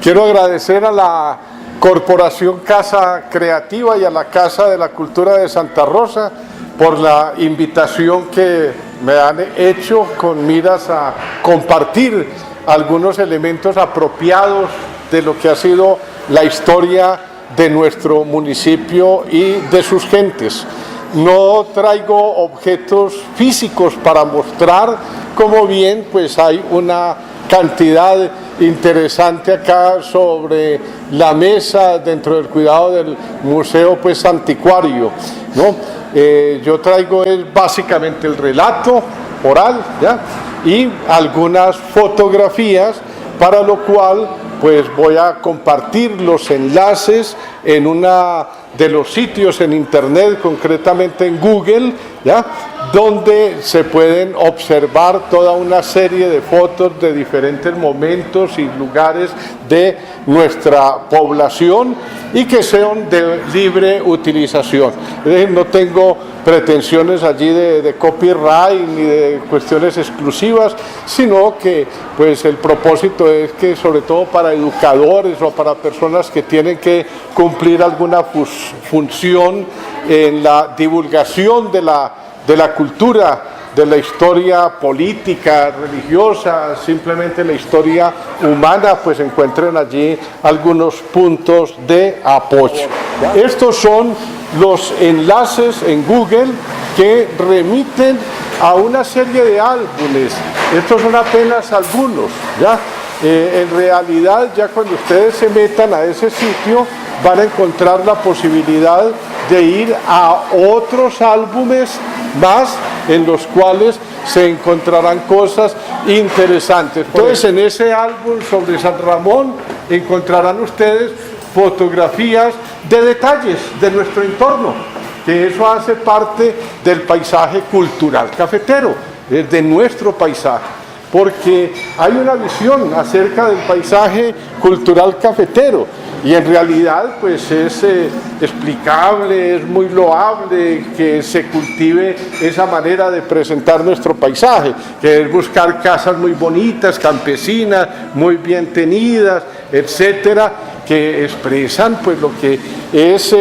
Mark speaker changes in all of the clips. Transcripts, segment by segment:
Speaker 1: Quiero agradecer a la Corporación Casa Creativa y a la Casa de la Cultura de Santa Rosa por la invitación que me han hecho con miras a compartir algunos elementos apropiados de lo que ha sido la historia de nuestro municipio y de sus gentes. No traigo objetos físicos para mostrar, como bien pues hay una cantidad interesante acá sobre la mesa dentro del cuidado del museo pues anticuario, ¿no? Yo traigo básicamente el relato oral, ¿ya? Y algunas fotografías, para lo cual pues voy a compartir los enlaces en una de los sitios en internet, concretamente en Google, ¿ya? Donde se pueden observar toda una serie de fotos de diferentes momentos y lugares de nuestra población y que sean de libre utilización. Es decir, no tengo pretensiones allí de copyright ni de cuestiones exclusivas, sino que pues el propósito es que sobre todo para educadores o para personas que tienen que cumplir alguna función en la divulgación de la cultura, de la historia política, religiosa, simplemente la historia humana, pues encuentren allí algunos puntos de apoyo. Estos son los enlaces en Google que remiten a una serie de álbumes. Estos son apenas algunos, ¿ya? En realidad, ya cuando ustedes se metan a ese sitio, van a encontrar la posibilidad de ir a otros álbumes más en los cuales se encontrarán cosas interesantes. Entonces, en ese álbum sobre San Ramón encontrarán ustedes fotografías de detalles de nuestro entorno, que eso hace parte del paisaje cultural cafetero, de nuestro paisaje. Porque hay una visión acerca del paisaje cultural cafetero y en realidad pues es explicable, es muy loable que se cultive esa manera de presentar nuestro paisaje, que es buscar casas muy bonitas, campesinas, muy bien tenidas, etcétera, que expresan pues lo que es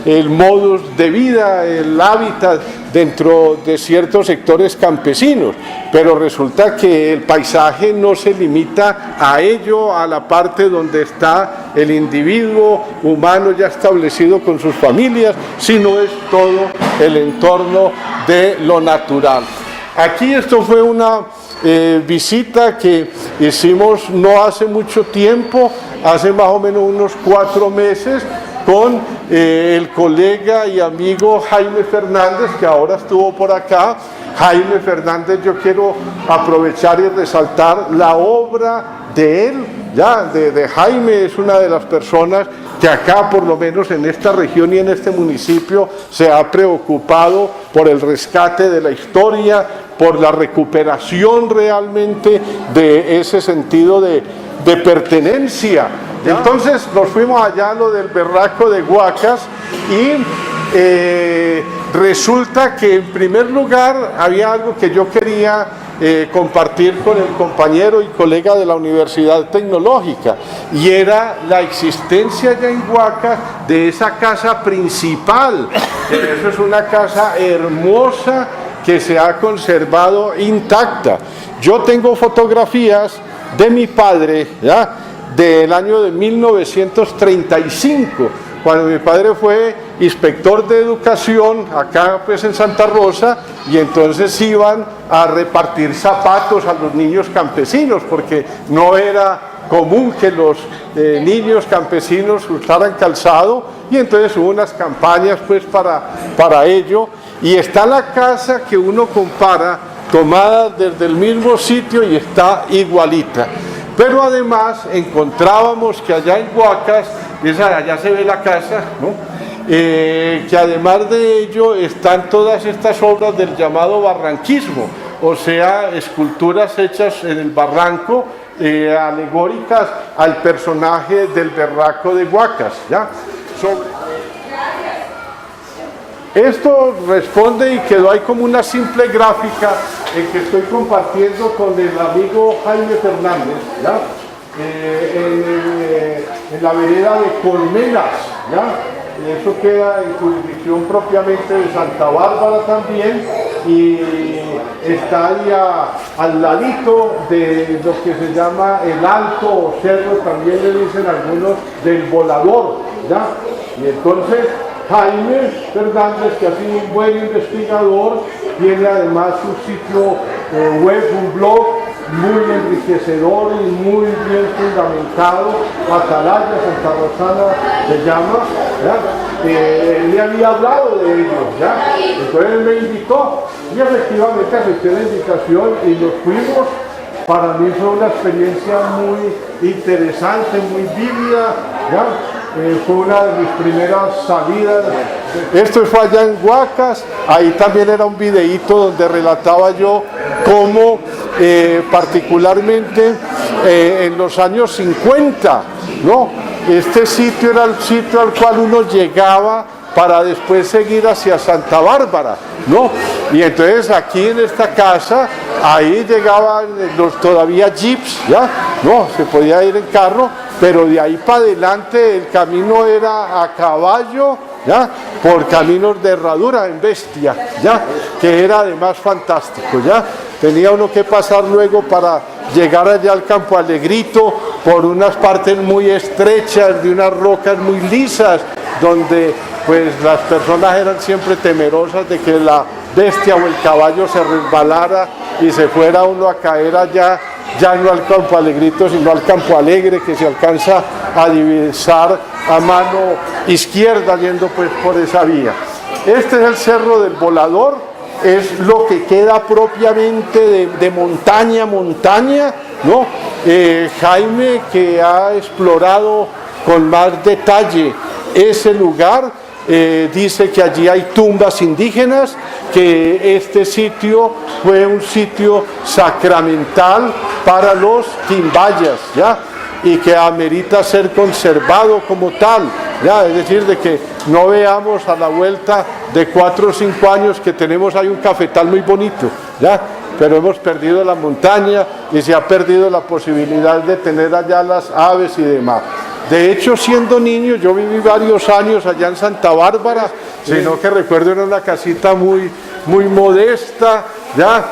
Speaker 1: el modus de vida, el hábitat dentro de ciertos sectores campesinos, pero resulta que el paisaje no se limita a ello, a la parte donde está el individuo humano ya establecido con sus familias, sino es todo el entorno de lo natural. Aquí esto fue una visita que hicimos no hace mucho tiempo, hace más o menos unos 4 meses, con el colega y amigo Jaime Fernández, que ahora estuvo por acá. Jaime Fernández, yo quiero aprovechar y resaltar la obra de él, ya, de Jaime. Es una de las personas que acá, por lo menos en esta región y en este municipio, se ha preocupado por el rescate de la historia, por la recuperación realmente de ese sentido de pertenencia. Entonces nos fuimos allá a lo del Berraco de Guacas y resulta que en primer lugar había algo que yo quería compartir con el compañero y colega de la Universidad Tecnológica, y era la existencia ya en Guacas de esa casa principal. Eso es una casa hermosa que se ha conservado intacta. Yo tengo fotografías de mi padre, ¿ya?, del año de 1935, cuando mi padre fue inspector de educación acá pues en Santa Rosa, y entonces iban a repartir zapatos a los niños campesinos, porque no era común que los niños campesinos usaran calzado, y entonces hubo unas campañas pues para ello, y está la casa que uno compara, tomada desde el mismo sitio y está igualita. Pero además encontrábamos que allá en Guacas, allá se ve la casa, ¿no?, que además de ello están todas estas obras del llamado barranquismo, o sea, esculturas hechas en el barranco, alegóricas al personaje del Berraco de Guacas, ¿ya? Esto responde y quedó ahí como una simple gráfica en que estoy compartiendo con el amigo Jaime Fernández, ¿ya? en la vereda de Colmenas, ¿ya? Eso queda en jurisdicción propiamente de Santa Bárbara también, y está ahí al ladito de lo que se llama el Alto o Cerro, también le dicen algunos, del Volador, ¿ya? Y entonces Jaime Fernández, que ha sido un buen investigador, tiene además un sitio web, un blog muy enriquecedor y muy bien fundamentado, Atalaya Santa Rosana se llama, ¿ya? Él le había hablado de ello, ¿ya? Entonces él me invitó y efectivamente acepté la invitación y nos fuimos. Para mí fue una experiencia muy interesante, muy vívida, ¿ya? Fue una de mis primeras salidas. Esto fue allá en Huacas, ahí también era un videíto donde relataba yo cómo particularmente en los años 50, ¿no? Este sitio era el sitio al cual uno llegaba para después seguir hacia Santa Bárbara, ¿no? Y entonces aquí en esta casa, ahí llegaban los todavía jeeps, ¿ya? No, se podía ir en carro, pero de ahí para adelante el camino era a caballo, ¿ya? Por caminos de herradura en bestia, ¿ya? Que era además fantástico, ¿ya? Tenía uno que pasar luego para llegar allá al Campo Alegrito por unas partes muy estrechas de unas rocas muy lisas, donde pues las personas eran siempre temerosas de que la bestia o el caballo se resbalara y se fuera uno a caer allá, ya no al Campo Alegrito, sino al Campo Alegre, que se alcanza a divisar a mano izquierda yendo pues por esa vía. Este es el Cerro del Volador, es lo que queda propiamente de montaña, ¿no? Jaime, que ha explorado con más detalle ese lugar, dice que allí hay tumbas indígenas, que este sitio fue un sitio sacramental para los quimbayas, ¿ya? Y que amerita ser conservado como tal, ¿ya? Es decir, de que no veamos a la vuelta de 4 o 5 años que tenemos ahí un cafetal muy bonito, ¿ya? Pero hemos perdido la montaña y se ha perdido la posibilidad de tener allá las aves y demás. De hecho, siendo niño, yo viví varios años allá en Santa Bárbara, sino que recuerdo era una casita muy modesta, ¿ya?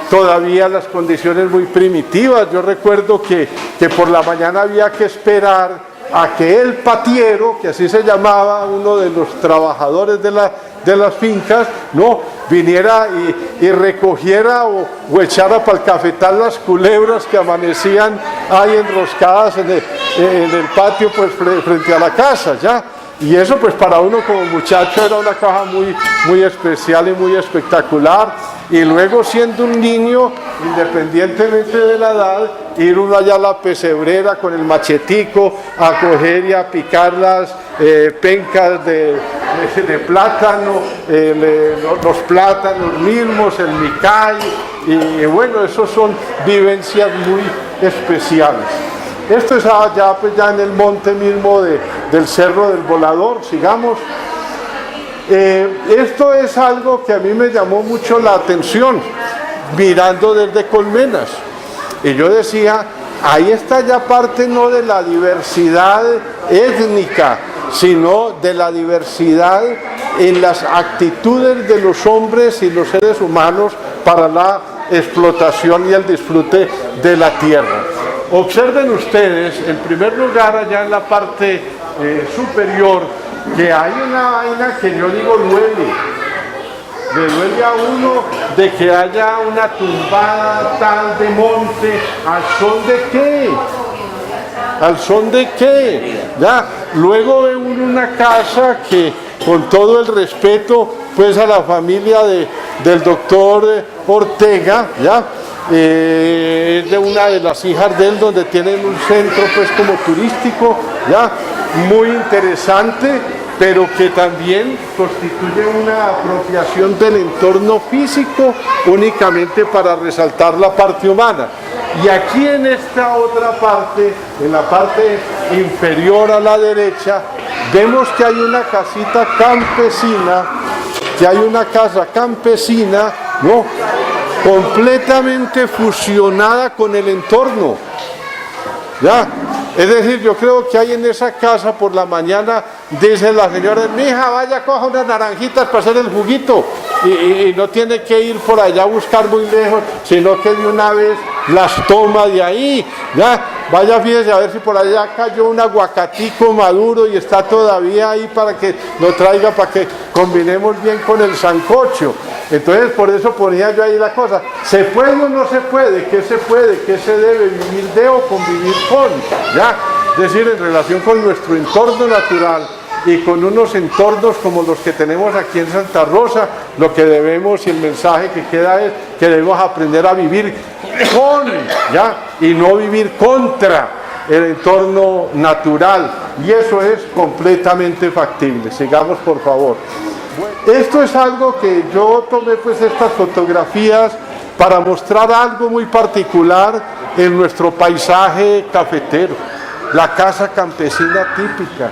Speaker 1: Todavía las condiciones muy primitivas. Yo recuerdo que por la mañana había que esperar a que el patiero, que así se llamaba, uno de los trabajadores de las fincas, ¿no? Viniera y recogiera o echara para el cafetal las culebras que amanecían ahí enroscadas en el patio, pues frente a la casa, ¿ya? Y eso pues para uno como muchacho era una cosa muy especial y muy espectacular. Y luego, siendo un niño, independientemente de la edad, ir uno allá a la pesebrera con el machetico a coger y a picar las pencas de plátano, los plátanos mismos, el micay, y bueno, esos son vivencias muy especiales. Esto es allá, pues ya en el monte mismo del Cerro del Volador. Sigamos. Esto es algo que a mí me llamó mucho la atención, mirando desde Colmenas. Y yo decía, ahí está ya parte no de la diversidad étnica, sino de la diversidad en las actitudes de los hombres y los seres humanos para la explotación y el disfrute de la tierra. Observen ustedes, en primer lugar, allá en la parte superior, que hay una vaina que yo digo duele. Le duele a uno de que haya una tumbada tal de monte. ¿Al son de qué? ¿Al son de qué? ¿Ya? Luego ve uno una casa que, con todo el respeto pues a la familia del doctor Ortega, ¿ya? Es de una de las hijas de él, donde tienen un centro pues como turístico, ¿ya? Muy interesante, pero que también constituye una apropiación del entorno físico únicamente para resaltar la parte humana. Y aquí en esta otra parte, en la parte inferior a la derecha, vemos que hay una casita campesina, ¿no? Completamente fusionada con el entorno. ¿ya? Es decir, yo creo que hay en esa casa por la mañana, dice la señora, mija, vaya, coja unas naranjitas para hacer el juguito, y no tiene que ir por allá a buscar muy lejos, sino que de una vez las toma de ahí, ¿ya? Vaya, fíjese a ver si por allá cayó un aguacatico maduro y está todavía ahí para que lo traiga, para que combinemos bien con el sancocho. Entonces, por eso ponía yo ahí la cosa, ¿se puede o no se puede? ¿Qué se puede? ¿Qué se debe? ¿Vivir de o convivir con? ¿Ya? Es decir, en relación con nuestro entorno natural y con unos entornos como los que tenemos aquí en Santa Rosa, lo que debemos y el mensaje que queda es que debemos aprender a vivir con, ¿ya? Y no vivir contra el entorno natural, y eso es completamente factible. Sigamos, por favor. Esto es algo que yo tomé, pues, estas fotografías para mostrar algo muy particular en nuestro paisaje cafetero, la casa campesina típica.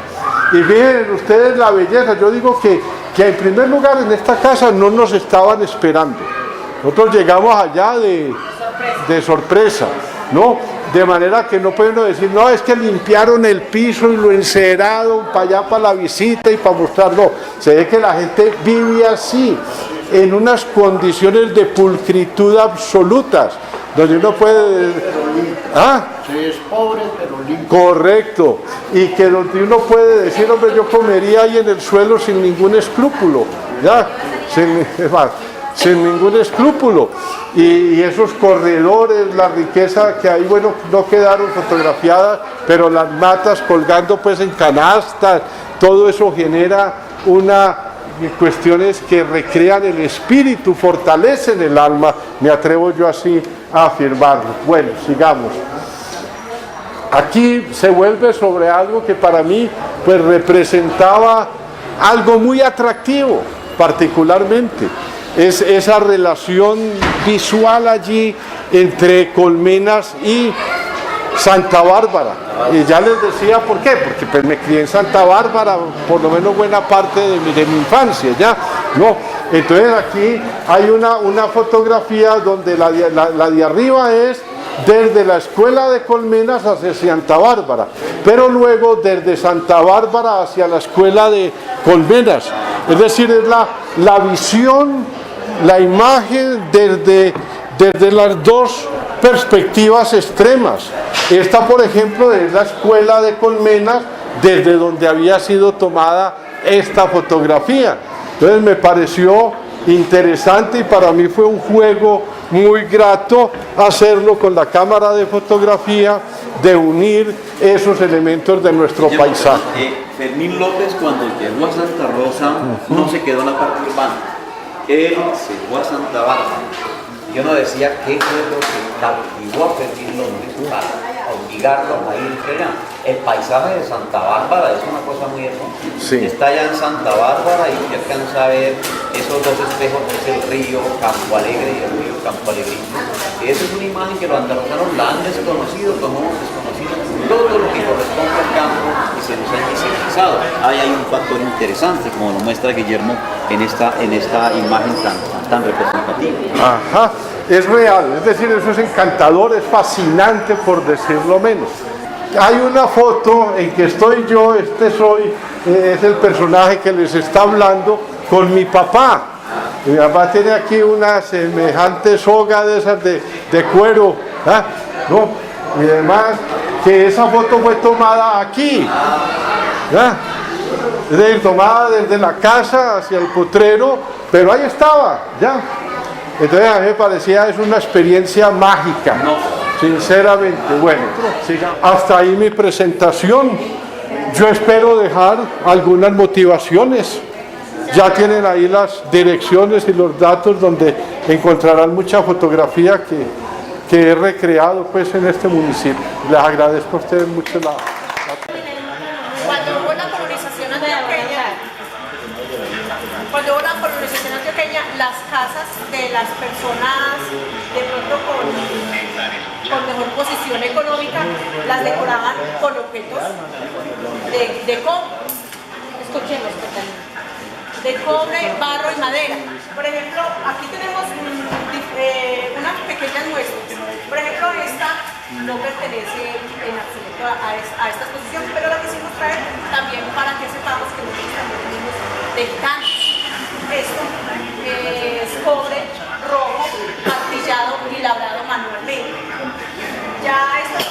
Speaker 1: Y miren ustedes la belleza. Yo digo que en primer lugar en esta casa no nos estaban esperando. Nosotros llegamos allá de sorpresa, ¿no? De manera que no podemos decir, no, es que limpiaron el piso y lo enceraron para allá, para la visita y para mostrar. No, se ve que la gente vive así, en unas condiciones de pulcritud absolutas, donde uno puede... ¿Ah?
Speaker 2: Sí, es pobre, pero limpio.
Speaker 1: Correcto, y que donde uno puede decir, hombre, yo comería ahí en el suelo sin ningún escrúpulo, ¿ya? Sin ningún escrúpulo, y esos corredores, la riqueza que hay, bueno, no quedaron fotografiadas, pero las matas colgando pues en canastas, todo eso genera cuestiones que recrean el espíritu, fortalecen el alma, me atrevo yo así a afirmarlo. Bueno, sigamos. Aquí se vuelve sobre algo que para mí pues representaba algo muy atractivo, particularmente. Es esa relación visual allí entre Colmenas y Santa Bárbara. Y ya les decía por qué, porque pues me crié en Santa Bárbara por lo menos buena parte de mi infancia, ¿ya? No, entonces aquí hay una fotografía donde la de arriba es desde la escuela de Colmenas hacia Santa Bárbara, pero luego desde Santa Bárbara hacia la escuela de Colmenas. Es decir, es la visión, la imagen desde las dos perspectivas extremas. Esta, por ejemplo, es la escuela de Colmenas, desde donde había sido tomada esta fotografía. Entonces me pareció interesante y para mí fue un juego muy grato hacerlo con la cámara de fotografía, de unir esos elementos de nuestro paisaje.
Speaker 3: Fermín López, cuando llegó a Santa Rosa, no se quedó en la parte urbana, él se fue a Santa Bárbara. Yo no decía qué fue lo que cautivó a Fermín López para obligarlo a ir allá. El paisaje de Santa Bárbara es una cosa muy hermosa.
Speaker 1: Sí.
Speaker 3: Está allá en Santa Bárbara y usted alcanza a ver esos dos espejos, que es el río Campo Alegre y el río Campo Alegre. Esa es una imagen que los andaluzanos la han desconocido, como hemos desconocido todo lo que corresponde al campo y se nos ha invisibilizado. Ahí hay un factor interesante, como lo muestra Guillermo en esta imagen tan representativa.
Speaker 1: Ajá, es real, es decir, eso es encantador, es fascinante por decirlo menos. Hay una foto en que estoy yo, es el personaje que les está hablando, con mi papá. Mi papá tiene aquí una semejante soga de esas de cuero, ¿ah? ¿No? Y además que esa foto fue tomada aquí, ¿ah? Es decir, tomada desde la casa hacia el potrero, pero ahí estaba, ¿ya? Entonces a mí me parecía, es una experiencia mágica, sinceramente. Bueno, hasta ahí mi presentación. Yo espero dejar algunas motivaciones. Ya tienen ahí las direcciones y los datos donde encontrarán mucha fotografía que he recreado pues en este municipio. Les agradezco a ustedes mucho la...
Speaker 4: Cuando hubo la colonización antioqueña, las casas de las personas de pronto con mejor posición económica las decoraban con objetos de cobre. Escuchemos, de cobre, barro y madera. Por ejemplo, aquí tenemos unas pequeñas muestras. Por ejemplo, esta no pertenece en absoluto a esta exposición, pero la quisimos traer también para que sepamos que nosotros también tenemos decantes. Esto es cobre rojo, martillado y labrado manualmente. Ya estos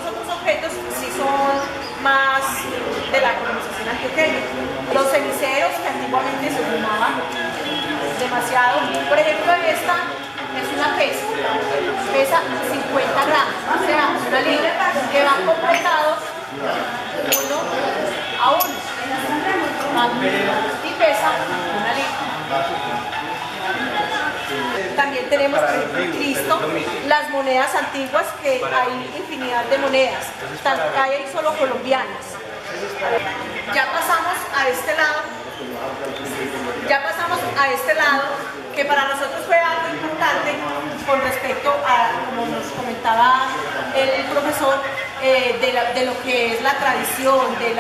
Speaker 4: otros objetos sí son más de la colonización antioqueña. Los ceniceros que antiguamente se fumaban demasiado. Por ejemplo, esta es una pesa 50 gramos, o sea, una libra, que van completados uno a uno. Y pesa una libra. También tenemos, por ejemplo, en Cristo, las monedas antiguas, que hay infinidad de monedas, hay solo colombianas. Ya pasamos a este lado, que para nosotros fue algo importante con respecto a, como nos comentaba el profesor, de lo que es la tradición, de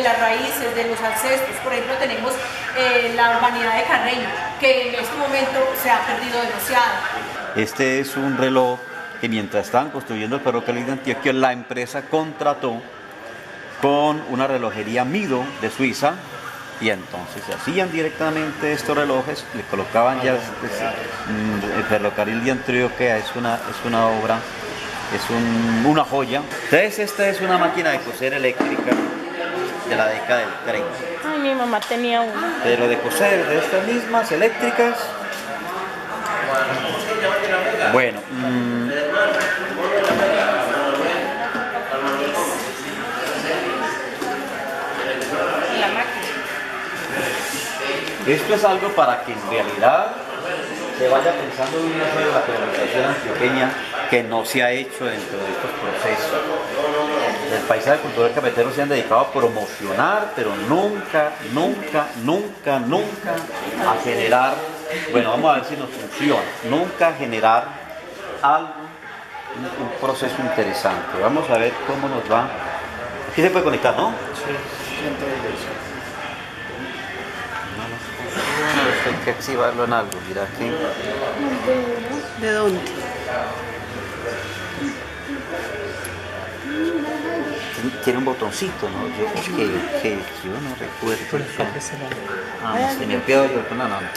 Speaker 4: las raíces, de los ancestros. Por ejemplo, tenemos la urbanidad de Carreño, que en este momento se ha perdido demasiado.
Speaker 5: Este es un reloj que mientras estaban construyendo el ferrocarril de Antioquia, la empresa contrató con una relojería Mido de Suiza, y entonces se hacían directamente estos relojes, le colocaban ya el ferrocarril de Antioquia. Es una obra, una joya. Entonces esta es una máquina de coser eléctrica de la década del 30.
Speaker 6: Ay, mi mamá tenía una.
Speaker 5: Pero de coser de estas mismas eléctricas, bueno, esto es algo para que en realidad se vaya pensando en un museo de la colonización antioqueña que no se ha hecho dentro de estos procesos. El paisaje cultural cafetero se han dedicado a promocionar, pero nunca a generar, bueno, vamos a ver si nos funciona, nunca a generar algo, un proceso interesante. Vamos a ver cómo nos va. Aquí se puede conectar, ¿no?
Speaker 2: Sí,
Speaker 5: Esto hay que activarlo en algo, mira aquí.
Speaker 6: ¿De dónde?
Speaker 5: Tiene un botoncito, ¿no? Yo no recuerdo. Ah, no, se me olvidó yo con la nota.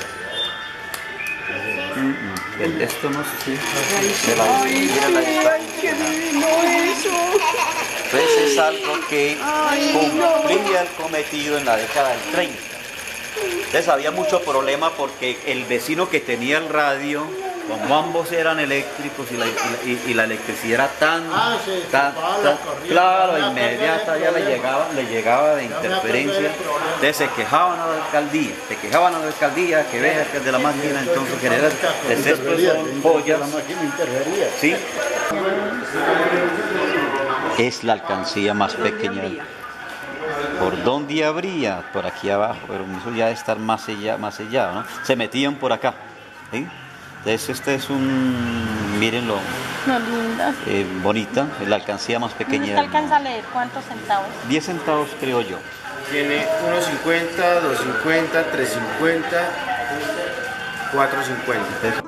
Speaker 5: Esto no sé si...
Speaker 6: ¡Ay, qué divino eso!
Speaker 5: Entonces es algo que cumplía el cometido en la década del 30. Entonces había mucho problema porque el vecino que tenía el radio, como ambos eran eléctricos y la electricidad era tan claro, inmediata, ya le llegaba de interferencia. Entonces se quejaban a la alcaldía, que vea que es de la máquina, entonces general, estos son joyas.
Speaker 2: La máquina interfería.
Speaker 5: ¿Sí? Es la alcancía más pequeña. ¿Por dónde habría? Por aquí abajo, pero eso ya debe estar más sellado, ¿no? Se metían por acá, ¿sí? Entonces este es mírenlo,
Speaker 6: No, linda.
Speaker 5: bonita, es la alcancía más pequeña.
Speaker 6: ¿Usted alcanza a leer cuántos centavos?
Speaker 5: 10 centavos creo yo.
Speaker 7: Tiene 1.50, 2.50, 3.50, 4.50.
Speaker 5: Entonces